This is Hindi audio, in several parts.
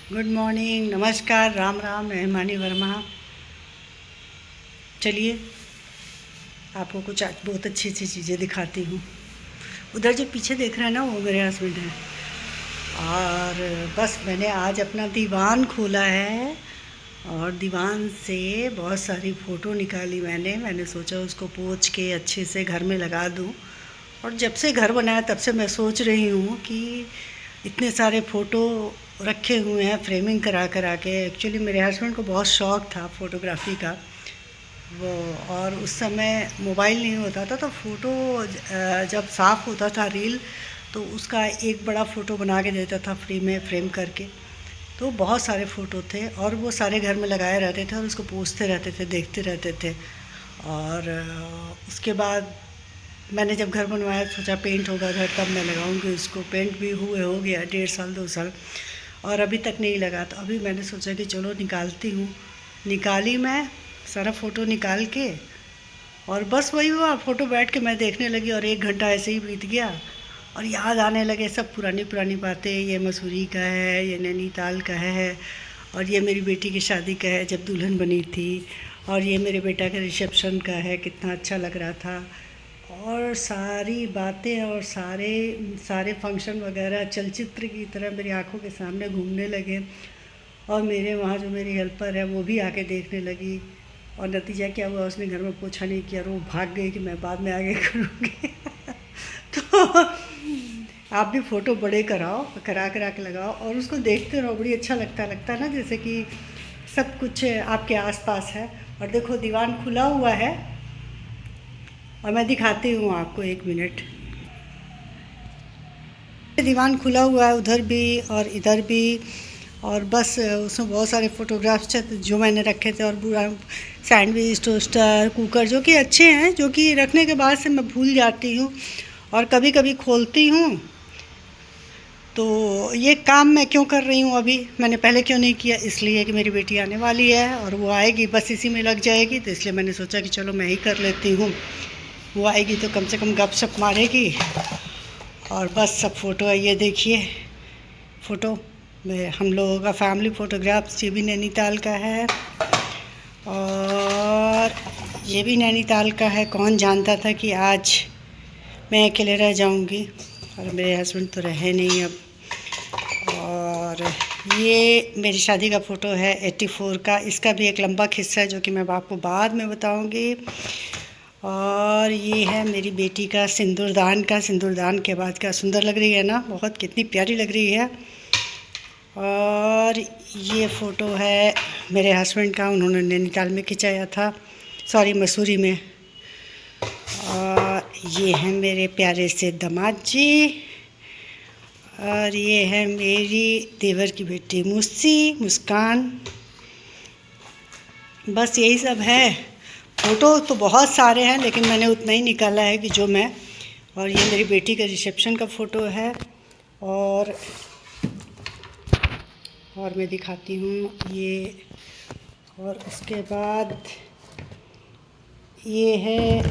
गुड मॉर्निंग, नमस्कार, राम राम। मैं हिमानी वर्मा। चलिए आपको कुछ आज बहुत अच्छी अच्छी चीज़ें दिखाती हूँ। उधर जो पीछे देख रहे हैं ना, वो मेरे हस्बैंड हैं। और बस मैंने आज अपना दीवान खोला है और दीवान से बहुत सारी फ़ोटो निकाली। मैंने सोचा उसको पोंछ के अच्छे से घर में लगा दूँ। और जब से घर बनाया तब से मैं सोच रही हूँ कि इतने सारे फ़ोटो रखे हुए हैं फ्रेमिंग करा करा के। एक्चुअली मेरे हस्बैंड को बहुत शौक़ था फ़ोटोग्राफ़ी का। वो और उस समय मोबाइल नहीं होता था, तो फ़ोटो जब साफ़ होता था रील, तो उसका एक बड़ा फ़ोटो बना के देता था फ्री में फ्रेम करके। तो बहुत सारे फ़ोटो थे और वो सारे घर में लगाए रहते थे और उसको पोंछते रहते थे, देखते रहते थे। और उसके बाद मैंने जब घर बनवाया सोचा पेंट होगा घर तब मैं लगाऊंगी इसको। पेंट भी हुए हो गया 1.5 साल 2 साल और अभी तक नहीं लगा। तो अभी मैंने सोचा कि चलो निकालती हूँ। निकाली मैं सारा फ़ोटो निकाल के, और बस वही हुआ, फ़ोटो बैठ के मैं देखने लगी और 1 घंटा ऐसे ही बीत गया। और याद आने लगे सब पुरानी पुरानी बातें। ये मसूरी का है, ये नैनीताल का है, और ये मेरी बेटी की शादी का है जब दुल्हन बनी थी, और ये मेरे बेटा के रिसेप्शन का है, कितना अच्छा लग रहा था। और सारी बातें और सारे सारे फंक्शन वगैरह चलचित्र की तरह मेरी आंखों के सामने घूमने लगे। और मेरे वहाँ जो मेरी हेल्पर है वो भी आके देखने लगी। और नतीजा क्या हुआ, उसने घर में पोछा नहीं किया और वो भाग गई कि मैं बाद में आगे करूँगी। तो आप भी फ़ोटो बड़े करा के लगाओ और उसको देखते रहो। बड़ी अच्छा लगता है ना, जैसे कि सब कुछ आपके आसपास है। और देखो दीवान खुला हुआ है और मैं दिखाती हूँ आपको, 1 मिनट। दीवान खुला हुआ है उधर भी और इधर भी। और बस उसमें बहुत सारे फ़ोटोग्राफ्स जो मैंने रखे थे। और पूरा सैंडविच, टोस्टर, कुकर जो कि अच्छे हैं, जो कि रखने के बाद से मैं भूल जाती हूँ और कभी कभी खोलती हूँ। तो ये काम मैं क्यों कर रही हूँ अभी, मैंने पहले क्यों नहीं किया, इसलिए कि मेरी बेटी आने वाली है और वो आएगी बस इसी में लग जाएगी। तो इसलिए मैंने सोचा कि चलो मैं ही कर लेती हूँ। वो आएगी तो कम से कम गपशप मारेगी। और बस सब फ़ोटो है, ये देखिए फ़ोटो में हम लोगों का फैमिली फ़ोटोग्राफ्स। ये भी नैनीताल का है और ये भी नैनीताल का है। कौन जानता था कि आज मैं अकेले रह जाऊंगी, और मेरे हस्बैंड तो रहे नहीं अब। और ये मेरी शादी का फ़ोटो है 84 का। इसका भी एक लंबा किस्सा है जो कि मैं आपको बाद में बताऊंगी। और ये है मेरी बेटी का सिंदूरदान का। सिंदूरदान के बाद क्या सुंदर लग रही है ना, बहुत कितनी प्यारी लग रही है। और ये फ़ोटो है मेरे हस्बैंड का, उन्होंने नैनीताल में खिंचाया था, सॉरी मसूरी में। और ये है मेरे प्यारे से दामाद जी। और ये है मेरी देवर की बेटी मुस्कान। बस यही सब है। फ़ोटो तो बहुत सारे हैं लेकिन मैंने उतना ही निकाला है कि जो मैं। और ये मेरी बेटी का रिसेप्शन का फ़ोटो है। और मैं दिखाती हूँ ये। और उसके बाद ये है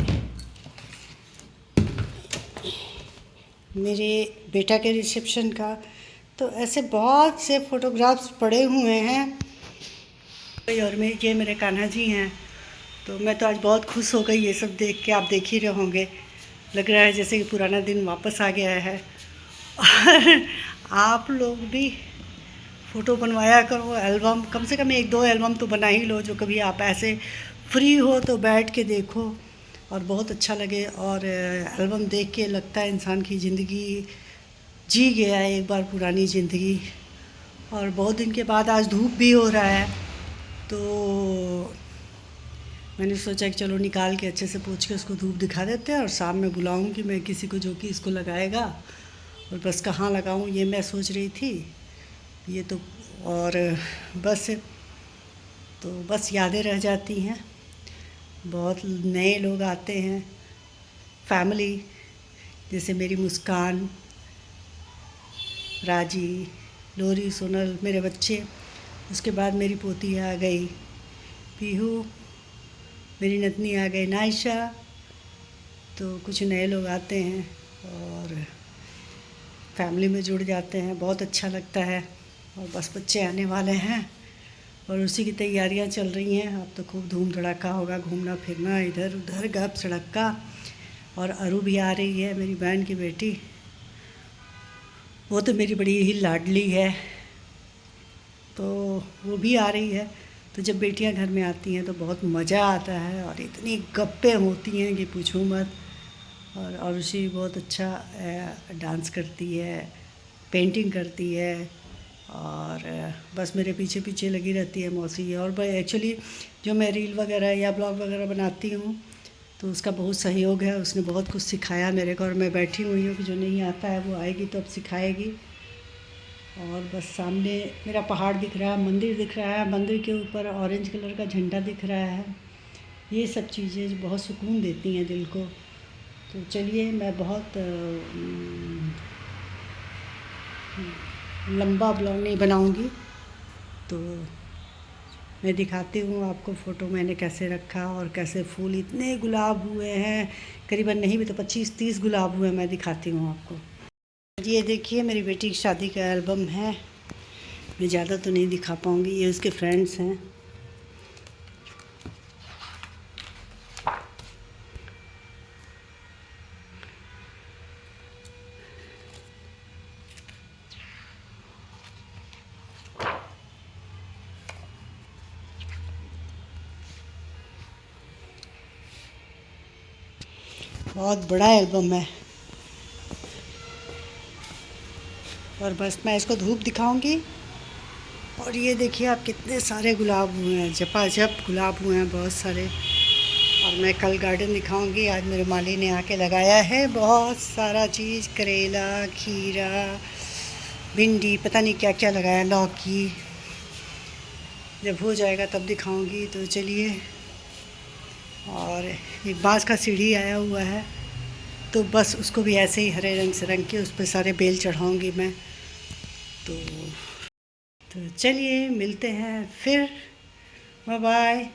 मेरे बेटा के रिसेप्शन का। तो ऐसे बहुत से फ़ोटोग्राफ्स पड़े हुए हैं। और ये मेरे कान्हा जी हैं। तो मैं तो आज बहुत खुश हो गई ये सब देख के। आप देख ही रहे होंगे, लग रहा है जैसे कि पुराना दिन वापस आ गया है। और आप लोग भी फ़ोटो बनवाया करो, एल्बम कम से कम 1-2 एल्बम तो बना ही लो, जो कभी आप ऐसे फ्री हो तो बैठ के देखो और बहुत अच्छा लगे। और एल्बम देख के लगता है इंसान की ज़िंदगी जी गया है एक बार पुरानी ज़िंदगी। और बहुत दिन के बाद आज धूप भी हो रहा है, तो मैंने सोचा कि चलो निकाल के अच्छे से पोंछ के उसको धूप दिखा देते हैं। और शाम में बुलाऊंगी मैं किसी को जो कि इसको लगाएगा। और बस कहाँ लगाऊं ये मैं सोच रही थी। ये तो और बस तो बस यादें रह जाती हैं। बहुत नए लोग आते हैं, फैमिली, जैसे मेरी मुस्कान, राजी, लोरी, सोनल, मेरे बच्चे। उसके बाद मेरी पोती आ गई पीहू, मेरी नतनी आ गई नायशा। तो कुछ नए लोग आते हैं और फैमिली में जुड़ जाते हैं, बहुत अच्छा लगता है। और बस बच्चे आने वाले हैं और उसी की तैयारियां चल रही हैं। अब तो खूब धूम धड़ाका होगा, घूमना फिरना इधर उधर गप सड़क्का। और अरू भी आ रही है, मेरी बहन की बेटी। वो तो मेरी बड़ी ही लाडली है, तो वो भी आ रही है। तो जब बेटियां घर में आती हैं तो बहुत मज़ा आता है और इतनी गप्पें होती हैं कि पूछूं मत। और आरुषि बहुत अच्छा डांस करती है, पेंटिंग करती है और बस मेरे पीछे पीछे लगी रहती है मौसी। और एक्चुअली जो मैं रील वगैरह या ब्लॉग वगैरह बनाती हूँ तो उसका बहुत सहयोग है। उसने बहुत कुछ सिखाया मेरे को और मैं बैठी हुई हूँ कि जो नहीं आता है वो आएगी तो अब सिखाएगी। और बस सामने मेरा पहाड़ दिख रहा है, मंदिर दिख रहा है, मंदिर के ऊपर ऑरेंज कलर का झंडा दिख रहा है। ये सब चीज़ें बहुत सुकून देती हैं दिल को। तो चलिए, मैं बहुत लंबा ब्लॉग नहीं बनाऊंगी, तो मैं दिखाती हूँ आपको फ़ोटो मैंने कैसे रखा और कैसे फूल इतने गुलाब हुए हैं। करीबन नहीं भी तो 25-30 गुलाब हुए हैं। मैं दिखाती हूँ आपको। ये देखिए मेरी बेटी की शादी का एल्बम है। मैं ज़्यादा तो नहीं दिखा पाऊँगी, ये उसके फ्रेंड्स हैं। बहुत बड़ा एल्बम है और बस मैं इसको धूप दिखाऊंगी। और ये देखिए आप, कितने सारे गुलाब हुए हैं, झपाझप गुलाब हुए हैं बहुत सारे। और मैं कल गार्डन दिखाऊंगी। आज मेरे माली ने आके लगाया है बहुत सारा चीज़, करेला, खीरा, भिंडी, पता नहीं क्या क्या लगाया, लौकी। जब हो जाएगा तब दिखाऊंगी। तो चलिए। और एक बांस का सीढ़ी आया हुआ है, तो बस उसको भी ऐसे ही हरे रंग से रंग के उस पर सारे बेल चढ़ाऊंगी मैं। तो चलिए मिलते हैं फिर। Bye bye.